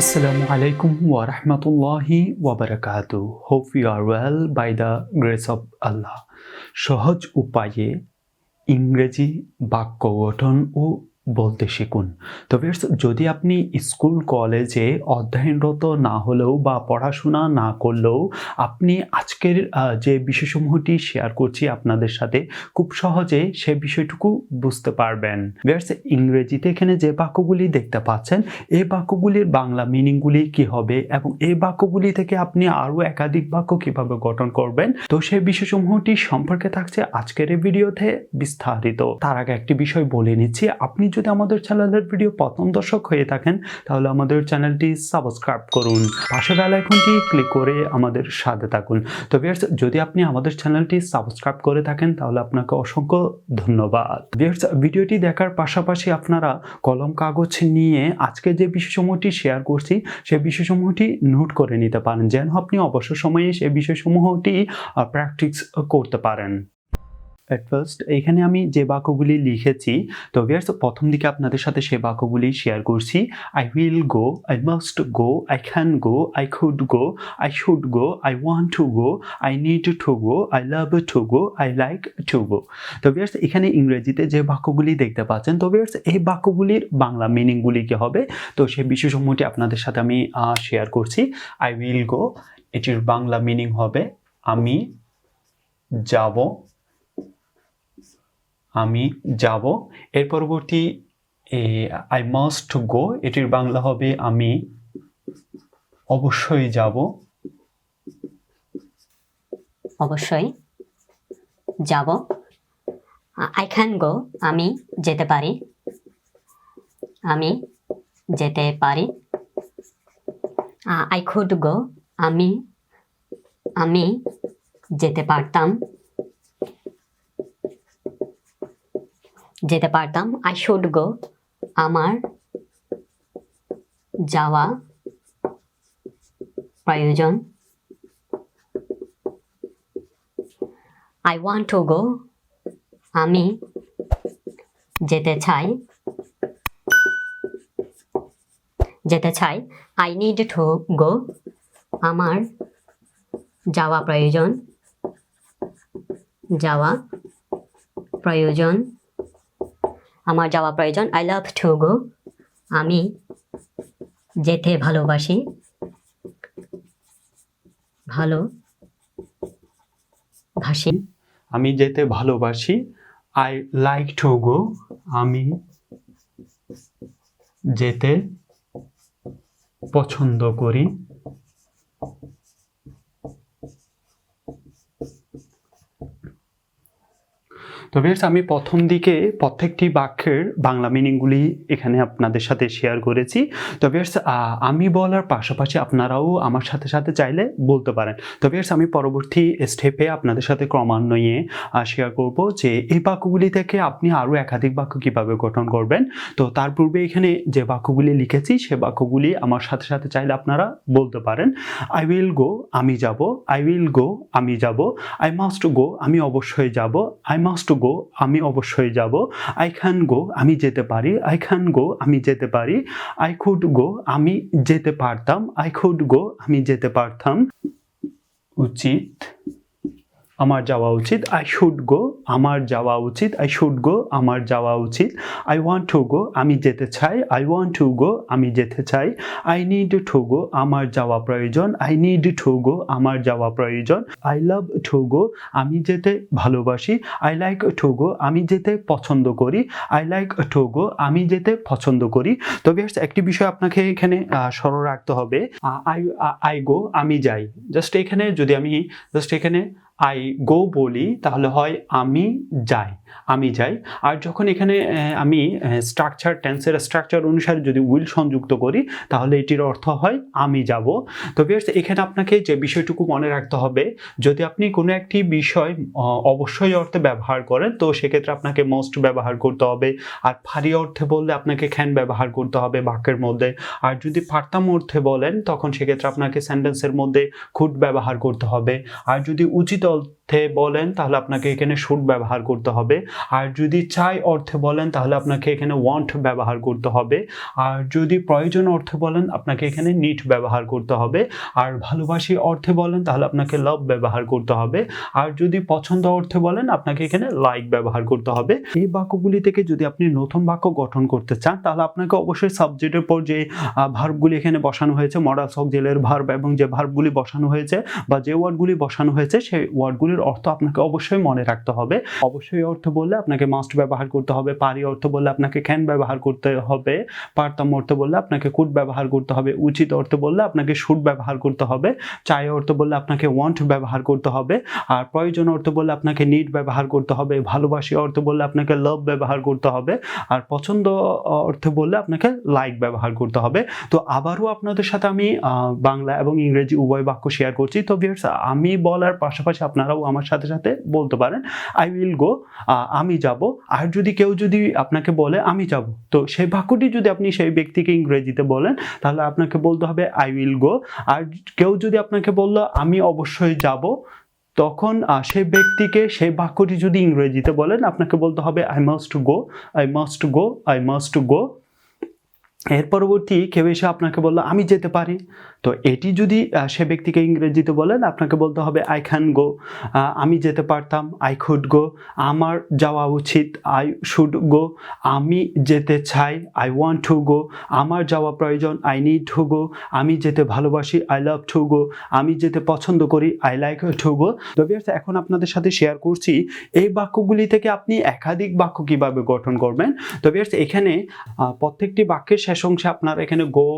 Assalamu alaikum wa rahmatullahi wa barakatuh. Hope you are well by the grace of Allah. সহজ উপায়ে ইংরেজি বাক্য গঠন ও বলতে শিখুন। তো ভিউয়ার্স, যদি আপনি স্কুল কলেজে অধ্যয়নরত না হলেও বা পড়াশোনা না করলেও আপনি আজকের যে বিষয়সমূহটি শেয়ার করছি আপনাদের সাথে খুব সহজে সে বিষয়টুকু বুঝতে পারবেন। ভিউয়ার্স, ইংরেজিতে এখানে যে বাক্যগুলি দেখতে পাচ্ছেন এই বাক্যগুলির বাংলা মিনিংগুলি কি হবে এবং এই বাক্যগুলি থেকে আপনি আরও একাধিক বাক্য কিভাবে গঠন করবেন, তো সেই বিষয়সমূহটি সম্পর্কে থাকছে আজকের এই ভিডিওতে বিস্তারিত। তার আগে একটি বিষয় বলে নিচ্ছি, আপনি যদি আমাদের চ্যানেলের ভিডিও প্রথম দর্শক হয়ে থাকেন তাহলে আমাদের চ্যানেলটি সাবস্ক্রাইব করুন, পাশে বেল আইকনটি ক্লিক করে আমাদের সাথে থাকুন। তো ভিউয়ার্স, যদি আপনি আমাদের চ্যানেলটি সাবস্ক্রাইব করে থাকেন তাহলে আপনাকে অসংখ্য ধন্যবাদ। ভিউয়ার্স, ভিডিওটি দেখার পাশাপাশি আপনারা কলম কাগজ নিয়ে আজকে যে বিষয়সমূহটি শেয়ার করছি সেই বিষয়সমূহটি নোট করে নিতে পারেন, যেন আপনি অবসর সময়ে সেই বিষয়সমূহটি প্র্যাকটিস করতে পারেন। এট ফার্স্ট এখানে আমি যে বাক্যগুলি লিখেছি, তো ভিউয়ার্স প্রথম দিকে আপনাদের সাথে সেই বাক্যগুলি শেয়ার করছি। I will go, I must go, I can go, I could go, I should go, I want to go, I need to go, I love to go, I like to go. তো viewers, এখানে ইংরেজিতে যে বাক্যগুলি দেখতে পাচ্ছেন, তো viewers এই বাক্যগুলির বাংলা মিনিংগুলি কি হবে, তো সেই বিষয়সমূহটি আপনাদের সাথে আমি শেয়ার করছি। আই উইল গো, এটির বাংলা মিনিং হবে আমি যাব, আমি যাব। এর পরবর্তী আই মাস্ট গো, এটির বাংলা হবে আমি অবশ্যই যাব, অবশ্যই যাব। আই ক্যান গো, আমি যেতে পারি, আমি যেতে পারি। আই কুড গো, আমি যেতে পারতাম, যেতে পারতাম। আই শুড গো, আমার যাওয়া প্রয়োজন। আই ওয়ান্ট টু গো, আমি যেতে চাই, যেতে চাই। আই নিড টু গো, আমার যাওয়া প্রয়োজন, যাওয়া প্রয়োজন, আমার যাওয়া প্রয়োজন। আই লাভ টু গো, আমি যেতে ভালোবাসি, ভালোবাসি। আমি যেতে ভালোবাসি। আই লাইক টু গো, আমি যেতে পছন্দ করি। তো ভিউয়ার্স, আমি প্রথম দিকে প্রত্যেকটি বাক্যের বাংলা মিনিংগুলি এখানে আপনাদের সাথে শেয়ার করেছি। তো ভিউয়ার্স, আমি বলার পাশাপাশি আপনারাও আমার সাথে সাথে চাইলে বলতে পারেন। তো ভিউয়ার্স, আমি পরবর্তী স্টেপে আপনাদের সাথে ক্রমান্বয়ে শেয়ার করব যে এই বাক্যগুলি থেকে আপনি আরও একাধিক বাক্য কীভাবে গঠন করবেন। তো তার পূর্বে এখানে যে বাক্যগুলি লিখেছি সে বাক্যগুলি আমার সাথে সাথে চাইলে আপনারা বলতে পারেন। আই উইল গো, আমি যাব। আই উইল গো, আমি যাব। আই মাস্ট গো, আমি অবশ্যই যাব। আই মাস্ট গো, আমি অবশ্যই যাব। আই ক্যান গো, আমি যেতে পারি। আই ক্যান গো, আমি যেতে পারি। আই কুড গো, আমি যেতে পারতাম। আই কুড গো, আমি যেতে পারতাম। উচিত, আমার যাওয়া উচিত। আই শুড গো, আমার যাওয়া উচিত। আই শুড গো, আমার যাওয়া উচিত। আই ওয়ান্ট টু গো, আমি যেতে চাই। আই ওয়ান্ট টু গো, আমি যেতে চাই। আই নিড টু গো, আমার যাওয়া প্রয়োজন। আই নিড টু গো, আমার যাওয়া প্রয়োজন। আই লাভ টু গো, আমি যেতে ভালোবাসি। আই লাইক টু গো, আমি যেতে পছন্দ করি। আই লাইক টু গো, আমি যেতে পছন্দ করি। তো ভিউয়ার্স, একটি বিষয় আপনাকে এখানে স্মরণ রাখতে হবে। আই গো, আমি যাই। জাস্ট এখানে যদি আমি এখানে আই গো বলি তাহলে হয় আমি যাই, আমি যাই। আর যখন এখানে আমি স্ট্রাকচার, টেন্সের স্ট্রাকচার অনুসারে যদি উইল সংযুক্ত করি তাহলে এটির অর্থ হয় আমি যাব। তো ভিউয়ার্স, এখানে আপনাকে যে বিষয়টুকু মনে রাখতে হবে, যদি আপনি কোনো একটি বিষয় অবশ্যই অর্থে ব্যবহার করেন তো সেক্ষেত্রে আপনাকে মোস্ট ব্যবহার করতে হবে। আর ভারী অর্থে বললে আপনাকে ক্যান ব্যবহার করতে হবে বাক্যের মধ্যে। আর যদি পারতাম অর্থে বলেন তখন সেক্ষেত্রে আপনাকে সেন্টেন্সের মধ্যে কুড ব্যবহার করতে হবে। আর যদি উচিত অর্থে বলেন তাহলে আপনাকে এখানে শুড ব্যবহার করতে হবে। আর যদি চাই অর্থে বলেন তাহলে আপনাকে এখানে ওয়ান্ট ব্যবহার করতে হবে। আর যদি প্রয়োজন অর্থে বলেন আপনাকে এখানে নিড ব্যবহার করতে হবে। আর ভালোবাসি অর্থে বলেন তাহলে আপনাকে লাভ ব্যবহার করতে হবে। আর যদি পছন্দ অর্থে বলেন আপনাকে এখানে লাইক ব্যবহার করতে হবে। এই বাক্যগুলি থেকে যদি আপনি নতুন বাক্য গঠন করতে চান তাহলে আপনাকে অবশ্যই সাবজেক্টের পর যে ভার্বগুলি এখানে বসানো হয়েছে, মডাল অক্সিলারি ভার্ব, এবং যে ভার্বগুলি বসানো হয়েছে বা যে ওয়ার্ডগুলি বসানো হয়েছে সেই ওয়ার্ডগুলির অর্থ আপনাকে অবশ্যই মনে রাখতে হবে। অবশ্যই অর্থ বললে আপনাকে মাস্ট ব্যবহার করতে হবে, পারি অর্থ বললে আপনাকে ক্যান ব্যবহার করতে হবে, পারতাম অর্থ বললে আপনাকে কুড ব্যবহার করতে হবে, উচিত অর্থ বললে আপনাকে শুড ব্যবহার করতে হবে, চাই অর্থ বললে আপনাকে ওয়ান্ট ব্যবহার করতে হবে, আর প্রয়োজন অর্থ বললে আপনাকে নিড ব্যবহার করতে হবে, ভালোবাসি অর্থ বললে আপনাকে লাভ ব্যবহার করতে হবে, আর পছন্দ অর্থ বললে আপনাকে লাইক ব্যবহার করতে হবে। তো আবারও আপনাদের সাথে আমি বাংলা এবং ইংরেজি উভয় বাক্য শেয়ার করছি। তো ভিউয়ার্স, আমি বলার পাশাপাশি আপনারাও আমার সাথে সাথে বলতে পারেন আই উইল গো, আমি যাব। আর যদি কেউ যদি আপনাকে বলে আমি যাব, তো সেই বাক্যটি যদি আপনি সেই ব্যক্তিকে ইংরেজিতে বলেন তাহলে আপনাকে বলতে হবে আই উইল গো। আর কেউ যদি আপনাকে বলল আমি অবশ্যই যাব, তখন সেই ব্যক্তিকে সেই বাক্যটি যদি ইংরেজিতে বলেন আপনাকে বলতে হবে I must go, I must go, I must go. এর পরবর্তী কেউ এসে আপনাকে বললো আমি যেতে পারি, তো এটি যদি সে ব্যক্তিকে ইংরেজিতে বলেন আপনাকে বলতে হবে আই ক্যান গো, আমি যেতে পারতাম, আই কুড গো, আমার যাওয়া উচিত, আই শুড গো, আমি যেতে চাই, আই ওয়ান্ট টু গো, আমার যাওয়া প্রয়োজন, আই নিড টু গো, আমি যেতে ভালোবাসি, আই লাভ টু গো, আমি যেতে পছন্দ করি, আই লাইক টু গো। তো ভিউয়ার্স, এখন আপনাদের সাথে শেয়ার করছি এই বাক্যগুলি থেকে আপনি একাধিক বাক্য কিভাবে গঠন করবেন। তো ভিউয়ার্স, এখানে প্রত্যেকটি বাক্যের শেষ অংশে আপনার এখানে গো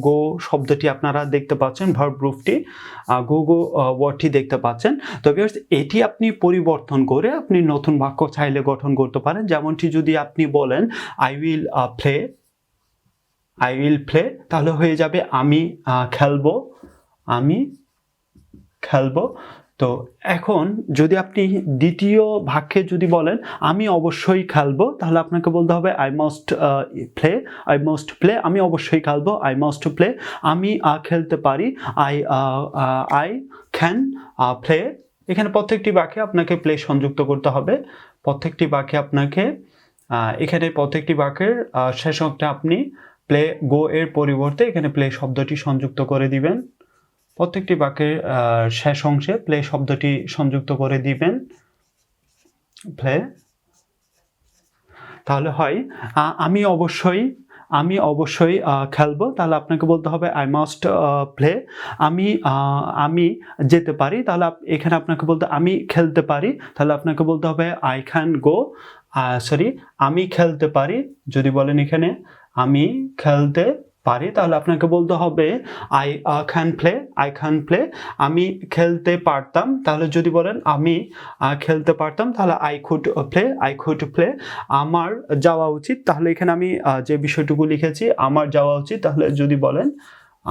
গো শব্দটি আপনারা দেখতে পাচ্ছেন, ভার্ব রূপটি গো ওয়ার্ডটি দেখতে পাচ্ছেন। তো ভিউয়ার্স, এটি আপনি পরিবর্তন করে আপনি নতুন বাক্য চাইলে গঠন করতে পারেন। যেমনটি যদি আপনি বলেন আই উইল প্লে, তাহলে হয়ে যাবে আমি খেলবো, আমি খেলবো। তো এখন যদি আপনি দ্বিতীয় বাক্যে যদি বলেন আমি অবশ্যই খেলবো, তাহলে আপনাকে বলতে হবে আই মাস্ট প্লে, আমি অবশ্যই খেলবো, আই মাস্ট প্লে, আমি খেলতে পারি, আই ক্যান প্লে। এখানে প্রত্যেকটি বাক্যে আপনাকে প্লে সংযুক্ত করতে হবে, প্রত্যেকটি বাক্যে আপনাকে এখানে প্রত্যেকটি বাক্যের শেষ অংশে আপনি প্লে গো এর পরিবর্তে এখানে প্লে শব্দটি সংযুক্ত করে দিবেন, প্রত্যেকটি বাক্যের শেষ অংশে প্লে শব্দটি সংযুক্ত করে দিবেন, প্লে। তাহলে হয় আমি অবশ্যই খেলবো, তাহলে আপনাকে বলতে হবে আই মাস্ট প্লে। আমি যেতে পারি, তাহলে এখানে আপনাকে বলতে আমি খেলতে পারি, তাহলে আপনাকে বলতে হবে আই ক্যান গো, আমি খেলতে পারি। যদি বলেন এখানে আমি খেলতে পারি, তাহলে আপনাকে বলতে হবে আই ক্যান প্লে, আমি খেলতে পারতাম। তাহলে যদি বলেন আমি খেলতে পারতাম, তাহলে আই কুড প্লে, আমার যাওয়া উচিত, তাহলে এখানে আমি যে বিষয়টুকু লিখেছি আমার যাওয়া উচিত, তাহলে যদি বলেন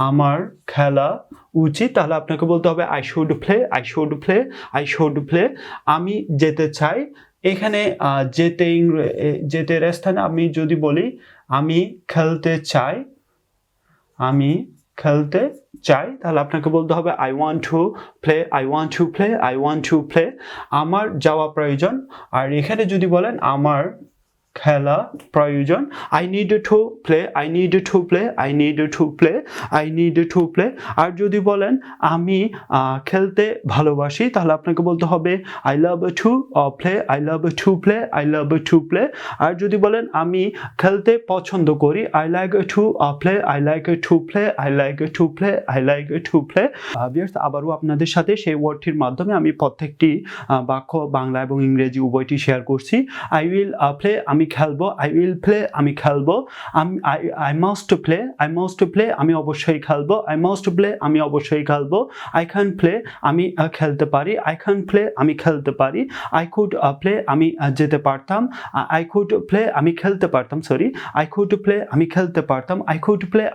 আমার খেলা উচিত, তাহলে আপনাকে বলতে হবে আই শুড প্লে, আমি যেতে চাই। এখানে যেতে স্থানে আমি যদি বলি আমি খেলতে চাই, তাহলে আপনাকে বলতে হবে আই ওয়ান্ট টু প্লে, আমার যাওয়া প্রয়োজন। আর এখানে যদি বলেন আমার খেলা প্রয়োজন, আই নিড টু প্লে। আর যদি বলেন আমি খেলতে ভালোবাসি, তাহলে আপনাকে বলতে হবে আই লাভ টু প্লে। আর যদি বলেন আমি খেলতে পছন্দ করি, I like to play. Viewers, আবারও আপনাদের সাথে সেই ওয়ার্ডটির মাধ্যমে আমি প্রত্যেকটি বাক্য বাংলা এবং ইংরেজি উভয়টি শেয়ার করছি। আই উইল প্লে, আমি খেলবো, আই উইল প্লে, আমি খেলবো, আই মাস্ট প্লে, আমি অবশ্যই খেলবো, আই মাস্ট প্লে, আমি অবশ্যই খেলবো, আই ক্যান প্লে, আমি খেলতে পারি, আমি খেলতে পারি, আই কুড প্লে, আমি যেতে পারতাম, আই কুড প্লে, আমি খেলতে পারতাম, আই কুড প্লে,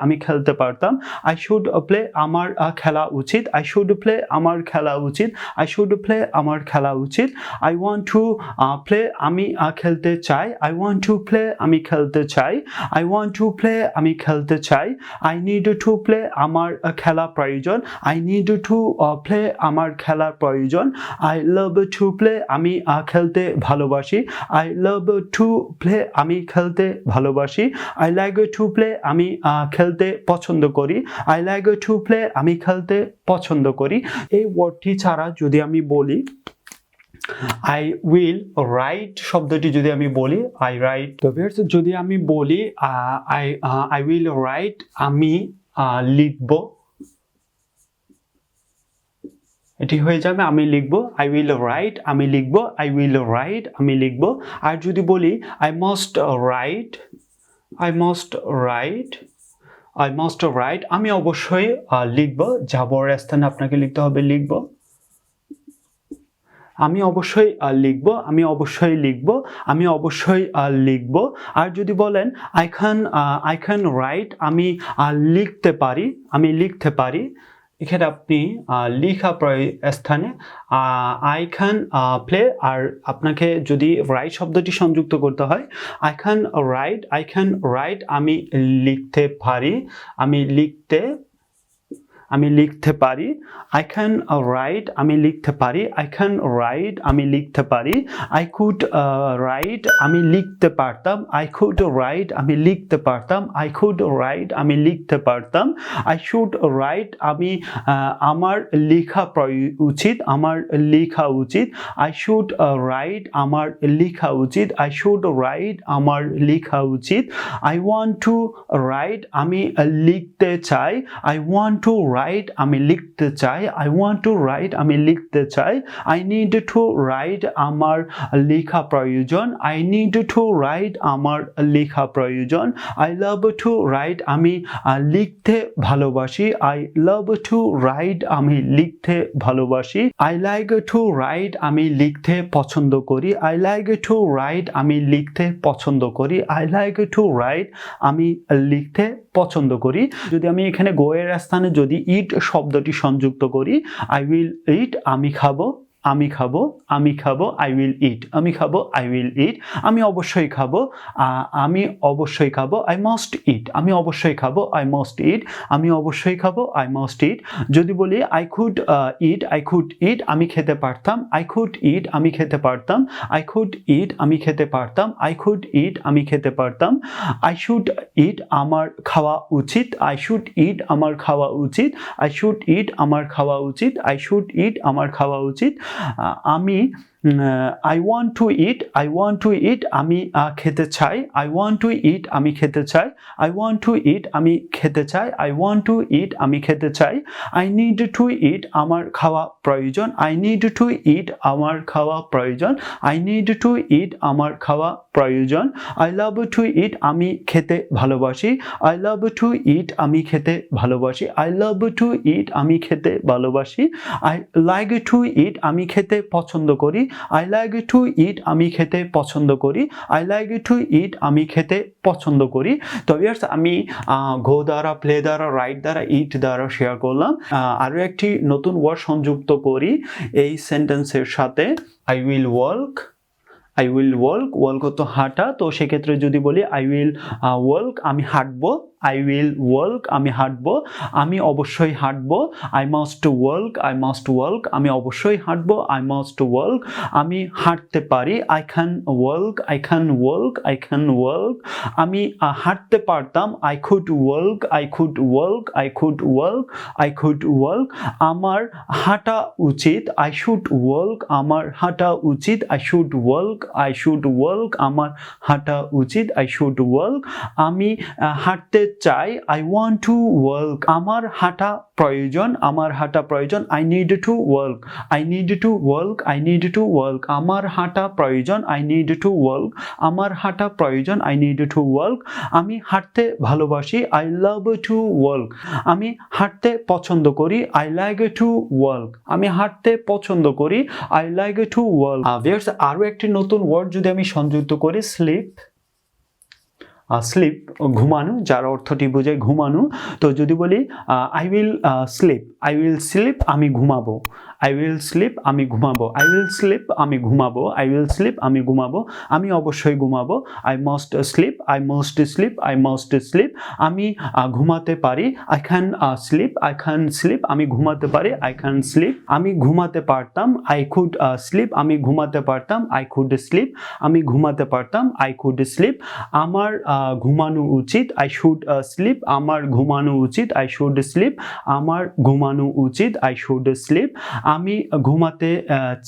আমি খেলতে পারতাম, আই শুড প্লে, আমার খেলা উচিত, আই শুড প্লে, আমার খেলা উচিত, আই ওয়ান্ট টু প্লে, আমি খেলতে চাই, আই want to play আমি খেলতে চাই I want to play আমি খেলতে চাই I need to play আমার খেলা প্রয়োজন I need to play আমার খেলার প্রয়োজন I love to play আমি খেলতে ভালোবাসি I love to play আমি খেলতে ভালোবাসি I like to play আমি খেলতে পছন্দ করি I like to play আমি খেলতে পছন্দ করি এই ওয়ার্ডটি ছাড়া যদি আমি বলি I will write শব্দটি যদি আমি বলি I write তো ভিউয়ার্স যদি আমি বলি I will write আমি লিখব এটি হয়ে যাবে আমি লিখব I will write আমি লিখব I will write আমি লিখব আর যদি বলি I must write আমি অবশ্যই লিখব যাবর স্থানে আপনাকে লিখতে হবে লিখব আমি অবশ্যই লিখব আর যদি বলেন I can write আমি লিখতে পারি এখানে আপনি লেখা স্থানে I can play আর আপনাকে যদি write শব্দটি সংযুক্ত করতে হয় I can write আমি লিখতে পারি I can write আমি লিখতে পারি I could write আমি লিখতে পারতাম I should write আমি I should write আমি আমার লেখা উচিত I should write আমার লেখা উচিত I want to write আমি লিখতে চাই I want to write আমি লিখতে চাই I need to write আমার লেখা প্রয়োজন I love to write আমি লিখতে ভালোবাসি I like to write আমি লিখতে পছন্দ করি যদি আমি এখানে go এর স্থানে যদি eat শব্দটি সংযুক্ত করি I will eat আমি খাবো I will eat আমি অবশ্যই খাবো I must eat যদি বলি I could eat আমি খেতে পারতাম I should eat আমার খাওয়া উচিত আমি I want to eat আমি খেতে চাই আমি খেতে চাই I need to eat আমার খাওয়া প্রয়োজন I love to eat আমি খেতে ভালোবাসি I love to eat আমি খেতে ভালোবাসি I like to eat আমি খেতে পছন্দ করি I like to eat আমি খেতে পছন্দ করি তো ভিউয়ার্স আমি গো দ্বারা প্লে দ্বারা রাইট দ্বারা ইট দ্বারা শেয়ার করলাম আরো একটি নতুন ওয়ার্ড সংযুক্ত করি এই সেন্টেন্সের সাথে I will walk তো হাঁটা তো সেক্ষেত্রে যদি বলি I will walk আমি হাঁটবো আমি অবশ্যই হাঁটবো I must walk আমি অবশ্যই হাঁটবো আমি হাঁটতে পারি I can walk আমি হাঁটতে পারতাম I could walk আমার হাঁটা উচিত I should walk আমার হাঁটা উচিত আমার হাঁটা উচিত আমি হাঁটতে চাই I want to walk আমার হাঁটা প্রয়োজন I need to walk আমার হাঁটা প্রয়োজন আমি হাঁটতে ভালোবাসি I love to walk আমি হাঁটতে পছন্দ করি I like to walk আমি হাঁটতে পছন্দ করি I like to walk viewers আরো একটি নতুন ওয়ার্ড যদি আমি সংযুক্ত করি স্লিপ স্লিপ ঘুমানো, যার অর্থটি বোঝায় ঘুমানো। তো যদি বলি আই উইল স্লিপ আমি ঘুমাবো, আই উইল স্লিপ আমি ঘুমাবো, আই উইল স্লিপ আমি ঘুমাবো, আই উইল স্লিপ আমি ঘুমাবো, আমি অবশ্যই ঘুমাবো, I must sleep, I must sleep, I must sleep, আমি ঘুমাতে পারি, I can sleep, I can sleep, আমি ঘুমাতে পারি, আই ক্যান স্লিপ, আমি ঘুমাতে পারতাম, আই কুড স্লিপ, আমি ঘুমাতে পারতাম, আই কুড স্লিপ, আমি ঘুমাতে পারতাম, আই কুড স্লিপ, আমার ঘুমানো উচিত, আই শুড স্লিপ, আমার ঘুমানো উচিত, আই শুড স্লিপ, আমার ঘুমানো উচিত, আই শুড স্লিপ, আমি ঘুমাতে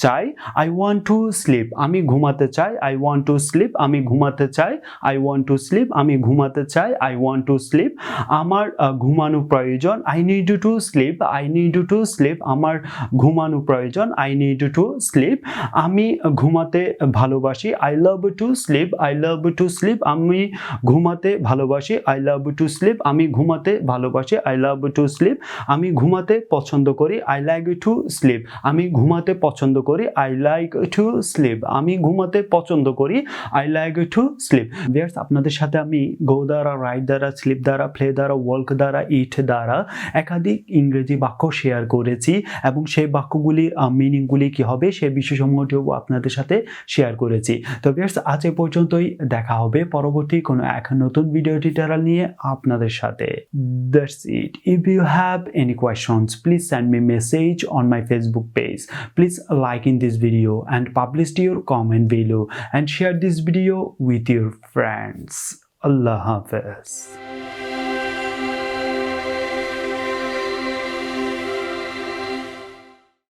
চাই, আই ওয়ান্ট টু স্লিপ, আমি ঘুমাতে চাই, আই ওয়ান্ট টু স্লিপ, আমি ঘুমাতে চাই, আই ওয়ান্ট টু স্লিপ, আমি ঘুমাতে চাই, আই ওয়ান্ট টু স্লিপ, আমার ঘুমানো প্রয়োজন, I need to sleep, I need to sleep, আমার ঘুমানো প্রয়োজন, আই নিড টু স্লিপ, আমি ঘুমাতে ভালোবাসি, I love to sleep, I love to sleep, আমি ঘুমাতে ভালোবাসি, আই লাভ টু স্লিপ, আমি ঘুমাতে ভালোবাসি, আই লাভ টু স্লিপ, আমি ঘুমাতে পছন্দ করি, আই লাইক টু স্লিপ, আমি ঘুমাতে পছন্দ করি, আই লাইক টু স্লিপ, আমি ঘুমাতে পছন্দ করি, I like to sleep. Viewers, আপনাদের সাথে আমি গো দ্বারা, রাইট দ্বারা, স্লিপ দ্বারা, প্লে দ্বারা, ওয়ার্ক দ্বারা, ইট দ্বারা একাধিক ইংরেজি বাক্য শেয়ার করেছি এবং সেই বাক্যগুলির মিনিংগুলি কি হবে সেই বিষয়সমূহটিও আপনাদের সাথে শেয়ার করেছি। তো ভিউয়ার্স, আজ এ পর্যন্তই, দেখা হবে পরবর্তী কোনো এক নতুন ভিডিও টিউটোরিয়াল নিয়ে আপনাদের সাথে। That's it. If you have any questions, please send me message on my Facebook page. Please like in this video and publish your comment below and share this video with your friends. Allah Hafiz.